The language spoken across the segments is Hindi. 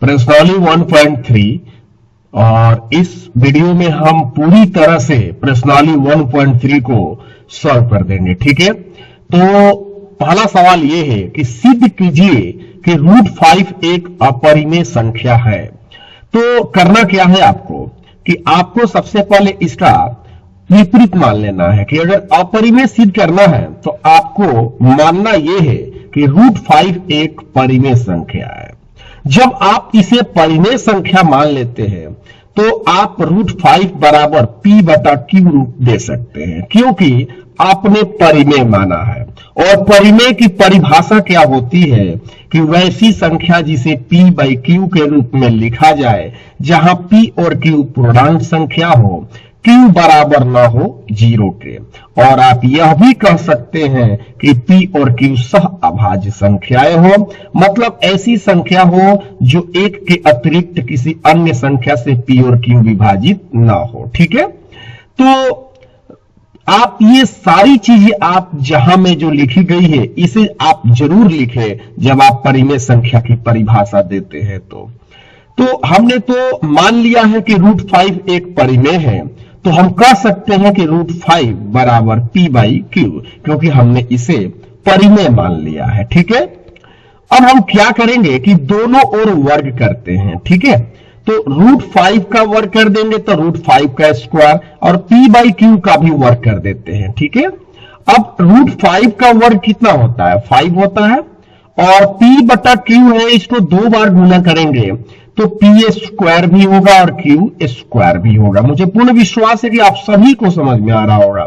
प्रश्नावली 1.3 और इस वीडियो में हम पूरी तरह से प्रश्नावली 1.3 को सॉल्व कर देंगे। ठीक है, तो पहला सवाल यह है कि सिद्ध कीजिए कि √5 एक अपरिमेय संख्या है। तो करना क्या है आपको कि आपको सबसे पहले इसका विपरीत मान लेना है कि अगर अपरिमेय सिद्ध करना है तो आपको मानना यह है कि √5 एक परिमेय संख्या है। जब आप इसे परिमेय संख्या मान लेते हैं तो आप √5 बराबर P/Q रूप दे सकते हैं, क्योंकि आपने परिमेय माना है। और परिमेय की परिभाषा क्या होती है कि वैसी संख्या जिसे P/Q के रूप में लिखा जाए जहां P और Q पूर्णांक संख्या हो, Q बराबर ना हो 0 के। और आप यह भी कह सकते हैं कि P और Q सह अभाज्य संख्याएं हो, मतलब ऐसी संख्या हो जो एक के अतिरिक्त किसी अन्य संख्या से P और Q विभाजित ना हो। ठीक है, तो आप ये सारी चीजें आप जहां में जो लिखी गई है इसे आप जरूर लिखें जब आप परिमेय संख्या की परिभाषा देते हैं। तो हमने तो मान लिया है कि √5 एक परिमेय है, तो हम कह सकते हैं कि √5 बराबर P/Q, क्योंकि हमने इसे परिमेय मान लिया है। ठीक है, अब हम क्या करेंगे कि दोनों ओर वर्ग करते हैं। ठीक है, तो √5 का वर्ग कर देंगे तो √5 का स्क्वायर और P/Q का भी वर्ग कर देते हैं। ठीक है, अब √5 का वर्ग कितना होता है? 5 होता है, और P/Q है, इसको 2 बार गुना करेंगे तो P² भी होगा और Q² भी होगा। मुझे पूर्ण विश्वास है कि आप सभी को समझ में आ रहा होगा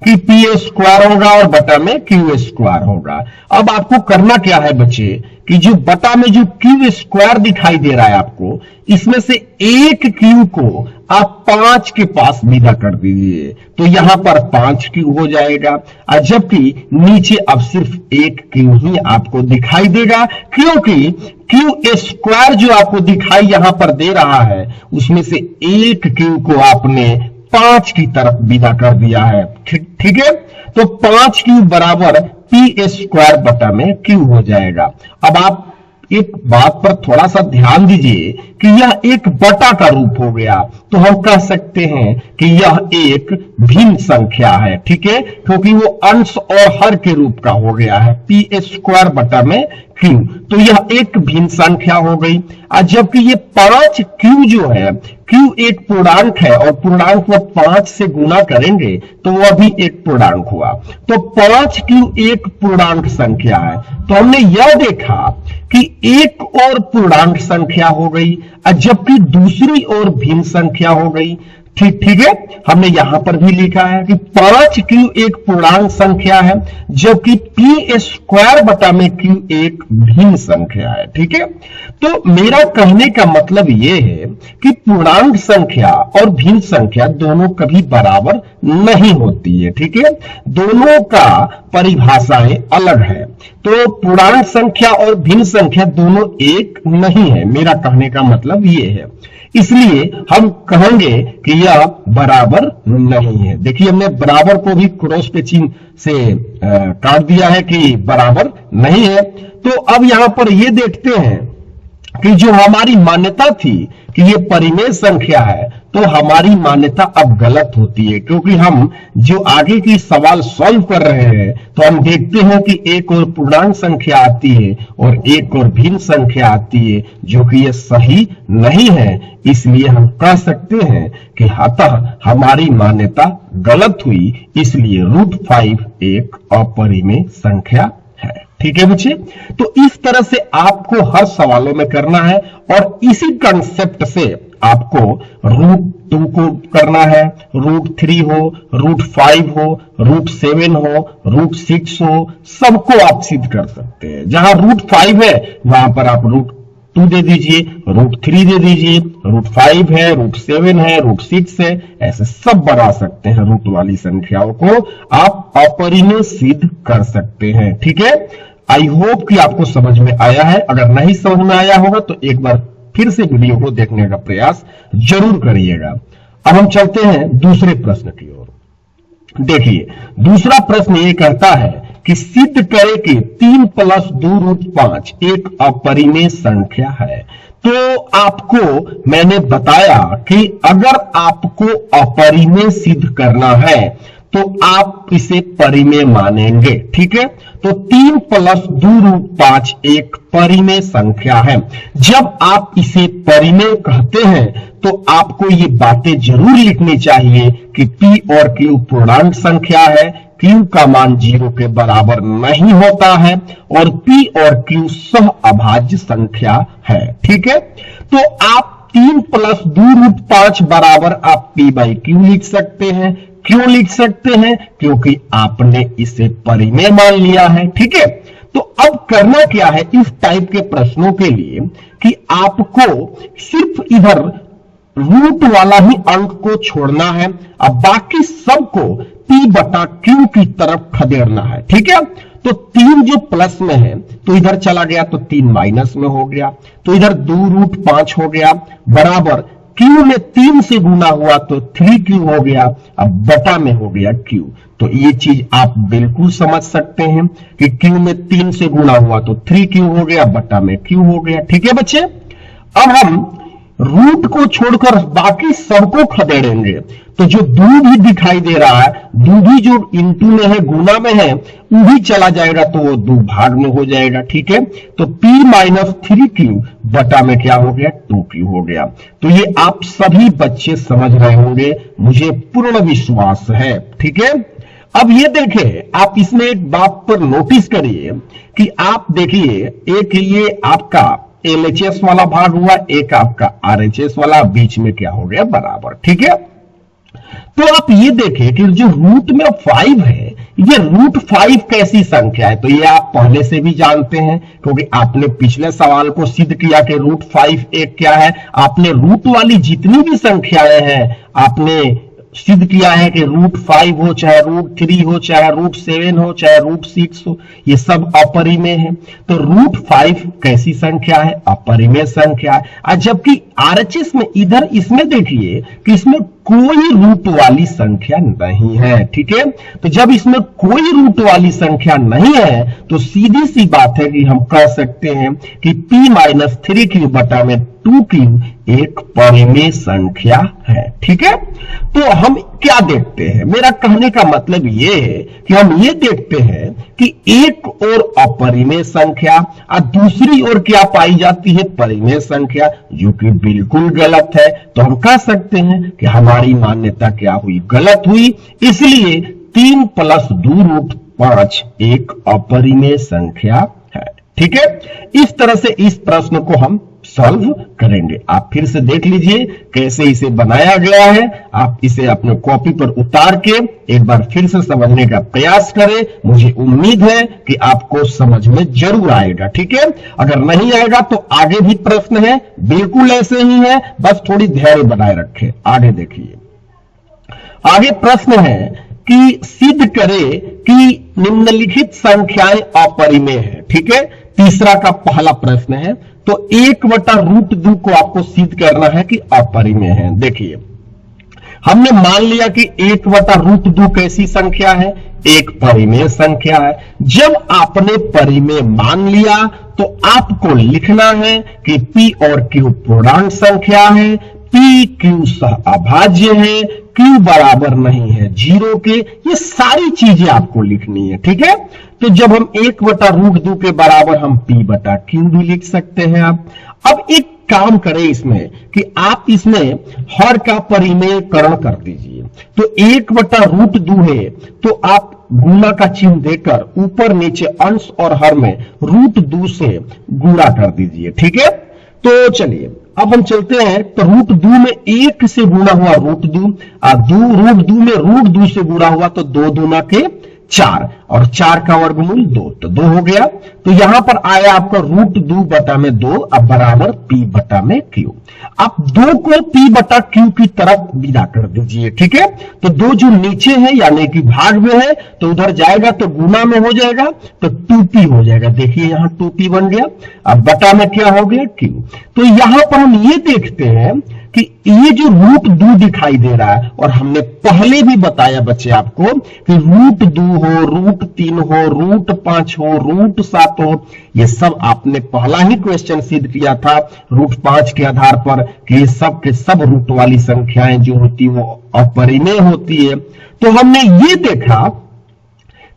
कि P² होगा और बटा में Q² होगा। अब आपको करना क्या है बच्चे कि जो बटा में जो Q² दिखाई दे रहा है आपको, इसमें से एक Q को आप 5 के पास विदा कर दीजिए, तो यहां पर 5Q हो जाएगा। और जबकि नीचे अब सिर्फ एक Q ही आपको दिखाई देगा, क्योंकि Q² जो आपको दिखाई यहां पर दे रहा है उसमें से एक Q को आपने 5 की तरफ विदा कर दिया है। ठीक है, तो 5Q बराबर P² बटा में Q हो जाएगा। अब आप एक बात पर थोड़ा सा ध्यान दीजिए कि यह एक बटा का रूप हो गया, तो हम कह सकते हैं कि यह एक भिन्न संख्या है। ठीक है, क्योंकि वो अंश और हर के रूप का हो गया है, P² बटा में Q, तो यह एक भिन्न संख्या हो गई। और जबकि ये 5Q जो है, Q एक पूर्णांक है और पूर्णांक को 5 से गुना करेंगे तो वह भी एक पूर्णांक हुआ, तो 5Q एक पूर्णांक संख्या है। तो हमने यह देखा कि एक और पूर्णांक संख्या हो गई और जबकि दूसरी ओर भिन्न संख्या हो गई। ठीक है, हमने यहां पर भी लिखा है कि 5Q एक पूर्णांक संख्या है जबकि P² बटा में Q एक भिन्न संख्या है। ठीक है, तो मेरा कहने का मतलब यह है कि पूर्णांक संख्या और भिन्न संख्या दोनों कभी बराबर नहीं होती है। ठीक है, दोनों का परिभाषाएं अलग है, तो पूर्णांक संख्या और भिन्न संख्या दोनों एक नहीं है। मेरा कहने का मतलब यह है, इसलिए हम कहेंगे कि यह बराबर नहीं है। देखिए, हमने बराबर को भी क्रॉस के चिन्ह से काट दिया है कि बराबर नहीं है। तो अब यहां पर यह देखते हैं कि जो हमारी मान्यता थी कि ये परिमेय संख्या है, तो हमारी मान्यता अब गलत होती है, क्योंकि हम जो आगे की सवाल सॉल्व कर रहे हैं तो हम देखते हैं कि एक और पूर्णांक संख्या आती है और एक और भिन्न संख्या आती है, जो कि ये सही नहीं है। इसलिए हम कह सकते हैं कि अतः हमारी मान्यता गलत हुई, इसलिए √5 एक अपरिमेय संख्या है। ठीक है बच्चे, तो इस तरह से आपको हर सवालों में करना है और इसी कंसेप्ट से आपको √2 को करना है, √3 हो, √5 हो, √7 हो, √6 हो, सबको आप सिद्ध कर सकते हैं। जहां √5 है वहां पर आप √2 दे दीजिए, √3 दे दीजिए, √5 है, √7 है, √6 है, ऐसे सब बना सकते हैं। रूट वाली संख्याओं को आप अपरिमेय सिद्ध कर सकते हैं। ठीक है, आई होप कि आपको समझ में आया है। अगर नहीं समझ में आया होगा तो एक बार फिर से वीडियो को देखने का प्रयास जरूर करिएगा। अब हम चलते हैं दूसरे प्रश्न की ओर। देखिए, दूसरा प्रश्न ये कहता है कि सिद्ध करे कि 3 + 2√5 एक अपरिमेय संख्या है। तो आपको मैंने बताया कि अगर आपको अपरिमेय सिद्ध करना है तो आप इसे परिमेय मानेंगे, ठीक है। तो 3 + 2√5 एक परिमेय संख्या है। जब आप इसे परिमेय कहते हैं तो आपको ये बातें जरूर लिखनी चाहिए कि P और Q पूर्णांक संख्या है, Q का मान 0 के बराबर नहीं होता है और P और Q सह अभाज्य संख्या है, ठीक है। तो आप 3 + 2√5 बराबर आप P/Q लिख सकते हैं। क्यों लिख सकते हैं? क्योंकि आपने इसे परिमेय मान लिया है, ठीक है। तो अब करना क्या है इस टाइप के प्रश्नों के लिए कि आपको सिर्फ इधर रूट वाला ही अंक को छोड़ना है, अब बाकी सबको P/Q की तरफ खदेड़ना है, ठीक है। तो 3 जो प्लस में है तो इधर चला गया तो 3 माइनस में हो गया, तो इधर 2√5 हो गया बराबर Q में 3 से गुना हुआ तो 3Q हो गया, अब बटा में हो गया Q। तो ये चीज आप बिल्कुल समझ सकते हैं कि Q में 3 से गुना हुआ तो 3Q हो गया, बटा में Q हो गया, ठीक है बच्चे। अब हम रूट को छोड़कर बाकी सबको खदेड़ेंगे तो जो 2 भी दिखाई दे रहा है, 2 भी जो इंटू में है, गुना में है, वो भी चला जाएगा तो वो 2 भाग में हो जाएगा, ठीक है। तो P - 3Q बटा में क्या हो गया? 2Q हो गया। तो ये आप सभी बच्चे समझ रहे होंगे, मुझे पूर्ण विश्वास है, ठीक है। अब ये देखिए, आप इसमें एक बात पर नोटिस करिए कि आप देखिए, एक ये आपका LHS वाला भाग हुआ, एक आपका RHS वाला, बीच में क्या हो गया? बराबर, ठीक है। तो आप ये देखें कि जो रूट में 5 है, ये √5 कैसी संख्या है? तो ये आप पहले से भी जानते हैं क्योंकि आपने पिछले सवाल को सिद्ध किया कि √5 एक क्या है। आपने रूट वाली जितनी भी संख्याएं हैं आपने सिद्ध किया है कि √5 हो, चाहे √3 हो, चाहे √7 हो, चाहे √6 हो, ये सब अपरिमेय है। तो √5 कैसी संख्या है? अपरिमेय संख्या है। जबकि RHS में इधर इसमें देखिए कि इसमें कोई रूट वाली संख्या नहीं है, ठीक है। तो जब इसमें कोई रूट वाली संख्या नहीं है तो सीधी सी बात है कि हम कह सकते हैं कि P - 3Q बटा में 2Q एक परिमेय संख्या है, ठीक है। तो हम क्या देखते हैं? मेरा कहने का मतलब ये है कि हम ये देखते हैं कि एक और अपरिमेय संख्या और दूसरी ओर क्या पाई जाती है? परिमेय संख्या, जो कि बिल्कुल गलत है। तो हम कह सकते हैं कि हमारी मान्यता क्या हुई? गलत हुई। इसलिए 3 + 2√5 एक अपरिमेय संख्या है, ठीक है। इस तरह से इस प्रश्न को हम सॉल्व करेंगे। आप फिर से देख लीजिए कैसे इसे बनाया गया है। आप इसे अपने कॉपी पर उतार के एक बार फिर से समझने का प्रयास करें। मुझे उम्मीद है कि आपको समझ में जरूर आएगा, ठीक है। अगर नहीं आएगा तो आगे भी प्रश्न है, बिल्कुल ऐसे ही है, बस थोड़ी धैर्य बनाए रखें। आगे देखिए, आगे प्रश्न है कि सिद्ध करे कि निम्नलिखित संख्याएं अपरिमेय है, ठीक है। तीसरा का पहला प्रश्न है, तो 1/√2 को आपको सिद्ध करना है कि अपरिमेय है। देखिए, हमने मान लिया कि 1/√2 कैसी संख्या है? एक परिमेय संख्या है। जब आपने परिमेय मान लिया तो आपको लिखना है कि P और Q पूर्णांक संख्या है, P Q सह अभाज्य है, Q बराबर नहीं है 0 के। ये सारी चीजें आपको लिखनी है, ठीक है। तो जब हम 1/√2 के बराबर हम P/Q भी लिख सकते हैं। अब एक काम करें इसमें कि आप इसमें हर का परिमेयकरण कर दीजिए। तो 1/√2 है तो आप गुणा का चिन्ह देकर ऊपर नीचे अंश और हर में √2 से गुणा कर दीजिए, ठीक है। तो चलिए अब हम चलते हैं। तो √2 में 1 से गुणा हुआ √2 और √2 में √2 से गुणा हुआ तो 2 दूना के 4 और 4 का वर्गमूल 2, तो 2 हो गया। तो यहां पर आया आपका √2 बटा में 2 अब बराबर P/Q। आप 2 को P/Q की तरफ विदा कर दीजिए, ठीक है। तो 2 जो नीचे है यानी कि भाग में है तो उधर जाएगा तो गुना में हो जाएगा तो 2P हो जाएगा। देखिए यहां 2P बन गया। अब बटा में क्या हो गया? Q। तो यहां पर हम ये देखते हैं कि ये जो रूट 2 दिखाई दे रहा है, और हमने पहले भी बताया बच्चे आपको कि रूट 2 हो, रूट 3 हो, रूट 5 हो, रूट 7 हो, ये सब आपने पहला ही क्वेश्चन सिद्ध किया था रूट 5 के आधार पर कि ये सब के सब रूट वाली संख्याएं जो होती वो अपरिमेय होती है। तो हमने ये देखा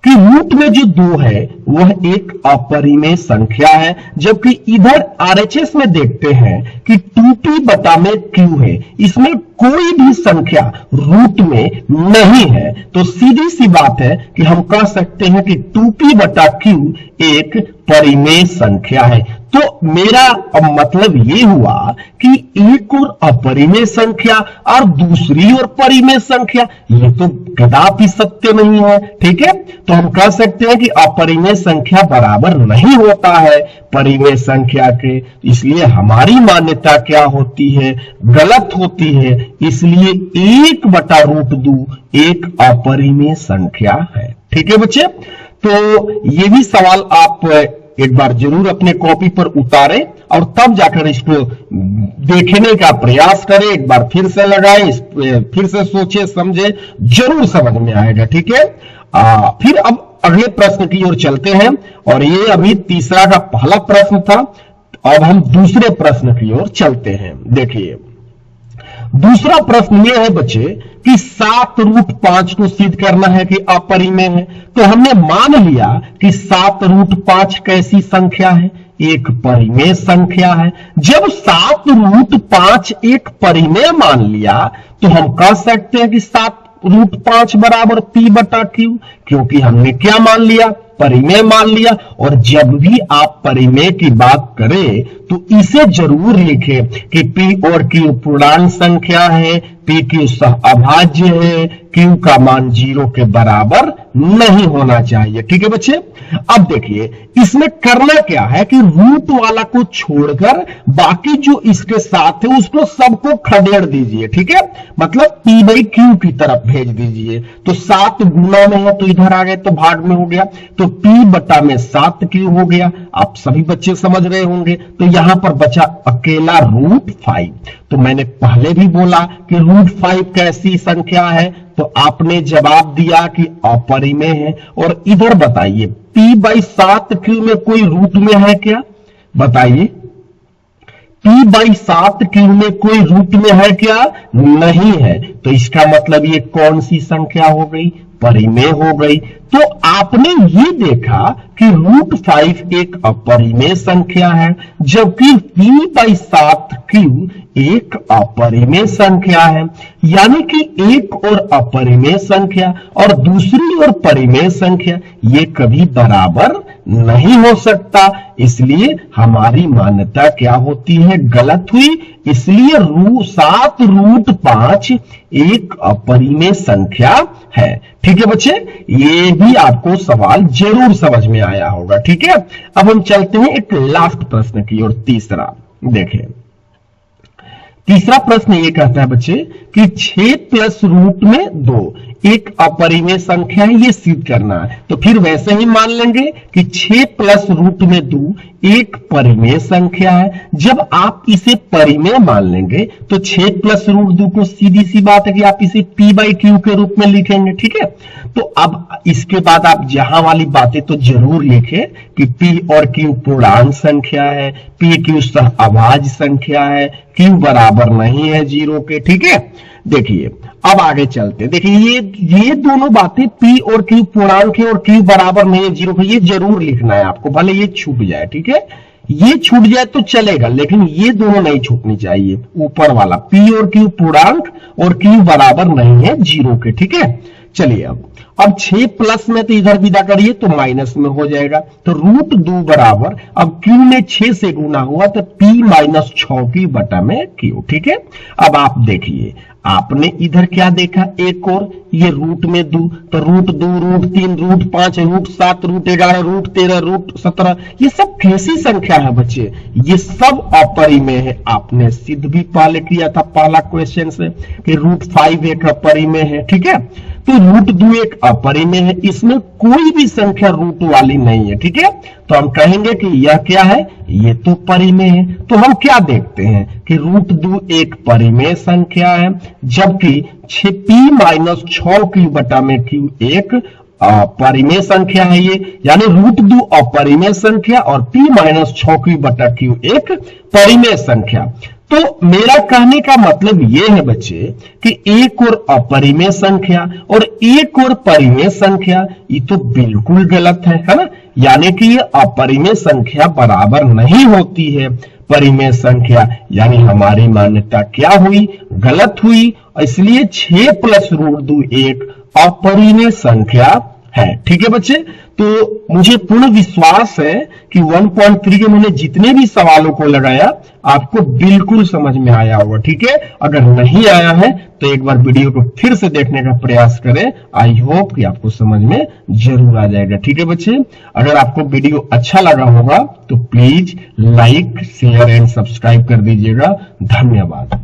कि रूट में जो 2 है वह एक अपरिमेय संख्या है, जबकि इधर आरएचएस में देखते हैं कि 2p बटा में q है, इसमें कोई भी संख्या रूट में नहीं है। तो सीधी सी बात है कि हम कह सकते हैं कि 2p बटा q एक परिमेय संख्या है। तो मेरा मतलब ये हुआ कि एक और अपरिमेय संख्या और दूसरी और परिमेय संख्या, ये तो कदापि सत्य नहीं है। ठीक है, तो हम कह सकते हैं कि अपरिमेय संख्या बराबर नहीं होता है परिमेय संख्या के, इसलिए हमारी मान्यता क्या होती है, गलत होती है। इसलिए 1 बटा रूट 2 एक अपरिमेय संख्या है। ठीक है बच्चे, तो ये भी सवाल आप एक बार जरूर अपने कॉपी पर उतारें और तब जाकर इसको देखने का प्रयास करें, एक बार फिर से लगाएं, फिर से सोचे समझे, जरूर समझ में आएगा। ठीक है, फिर अब अगले प्रश्न की ओर चलते हैं, और ये अभी तीसरा का पहला प्रश्न था। अब हम दूसरे प्रश्न की ओर चलते हैं। देखिए दूसरा प्रश्न ये है बच्चे कि 7 रूट 5 को सिद्ध करना है कि अपरिमेय है। तो हमने मान लिया कि 7 रूट 5 कैसी संख्या है, एक परिमेय संख्या है। जब 7 रूट 5 एक परिमेय मान लिया तो हम कह सकते हैं कि 7 रूट 5 बराबर p बटा q, क्योंकि हमने क्या मान लिया, परिमेय मान लिया। और जब भी आप परिमेय की बात करें तो इसे जरूर लिखें कि p और q पूर्णांक संख्या है, p q सहअभाज्य है, q का मान 0 के बराबर नहीं होना चाहिए। ठीक है बच्चे, अब देखिए इसमें करना क्या है कि रूट वाला को छोड़कर बाकी जो इसके साथ है उसको सबको खदेड़ दीजिए। ठीक है, मतलब p बाई q की तरफ भेज दीजिए। तो 7 गुना में है तो इधर आ गए तो भाग में हो गया, तो p बटा में 7q हो गया। आप सभी बच्चे समझ रहे होंगे। तो यहां पर बचा अकेला रूट 5। तो मैंने पहले भी बोला कि रूट 5 कैसी संख्या है, तो आपने जवाब दिया कि अपरिमेय है। और इधर बताइए p बाई 7q में कोई रूट में है क्या, बताइए p बाई 7q में कोई रूट में है क्या, नहीं है। तो इसका मतलब ये कौन सी संख्या हो गई, परिमेय हो गई। तो आपने ये देखा कि रूट 5 एक अपरिमेय संख्या है, जबकि p बाई 7q एक अपरिमेय संख्या है। यानी कि एक और अपरिमेय संख्या और दूसरी और परिमेय संख्या ये कभी बराबर नहीं हो सकता। इसलिए हमारी मान्यता क्या होती है, गलत हुई। इसलिए 7 रूट 5 एक अपरिमेय संख्या है। ठीक है बच्चे, ये भी आपको सवाल जरूर समझ में आया होगा। ठीक है, अब हम चलते हैं एक लास्ट प्रश्न की ओर, तीसरा। देखें तीसरा प्रश्न ये कहता है बच्चे कि 6 प्लस रूट में 2 एक अपरिमेय संख्या है, ये सिद्ध करना है। तो फिर वैसे ही मान लेंगे कि 6 प्लस रूट में 2 एक परिमेय संख्या है। जब आप इसे परिमेय मान लेंगे तो 6 प्लस रूट 2 को सीधी सी बात है कि आप इसे p बाई q के रूप में लिखेंगे। ठीक है, तो अब इसके बाद आप जहां वाली बातें तो जरूर लिखें कि p और q पूर्णांक संख्या है, p q सहअभाज्य संख्या है, q बराबर नहीं है 0 के। ठीक है, देखिए अब आगे चलते। देखिए ये दोनों बातें p और q पूर्णांक है और q बराबर नहीं है 0 के, ये जरूर लिखना है आपको, भले ये छूट जाए। ठीक है, ये छूट जाए तो चलेगा, लेकिन ये दोनों नहीं छूटनी चाहिए। ऊपर वाला p और q पूर्णांक और q बराबर नहीं है 0 के। ठीक है, चलिए अब 6 प्लस में तो इधर विदा करिए तो माइनस में हो जाएगा। तो रूट 2 बराबर, अब q में 6 से गुना हुआ तो p माइनस 6q बटा में q। ठीक है, अब आप देखिए आपने इधर क्या देखा, एक और ये रूट में 2, तो root 2 root 3 root 5 root 7 root 11 root 13 root 17, ये सब कैसी संख्या है बच्चे, ये सब अपरिमेय है। आपने सिद्ध भी पहले किया था पहला क्वेश्चन से कि रूट 5 एक अपरिमेय है। ठीक है, तो √2 एक अपरिमेय है, इसमें कोई भी संख्या रूट वाली नहीं है। ठीक है, तो हम कहेंगे कि यह क्या है, ये तो परिमेय है। तो हम क्या देखते हैं कि √2 एक परिमेय संख्या है, जबकि p-6q बटा में q एक परिमेय संख्या है। ये यानी √2 अपरिमेय संख्या और p-6q बटा q एक परिमेय संख्या। तो मेरा कहने का मतलब यह है बच्चे कि एक और अपरिमेय संख्या और एक और परिमेय संख्या, ये तो बिल्कुल गलत है ना। यानी कि ये अपरिमेय संख्या बराबर नहीं होती है परिमेय संख्या, यानी हमारी मान्यता क्या हुई, गलत हुई। इसलिए 6 + √2 एक अपरिमेय संख्या है। ठीक है बच्चे, तो मुझे पूर्ण विश्वास है कि 1.3 के मैंने जितने भी सवालों को लगाया आपको बिल्कुल समझ में आया होगा। ठीक है, अगर नहीं आया है तो एक बार वीडियो को फिर से देखने का प्रयास करें। आई होप कि आपको समझ में जरूर आ जाएगा। ठीक है बच्चे, अगर आपको वीडियो अच्छा लगा होगा तो please like, share and subscribe कर दीजिएगा। धन्यवाद।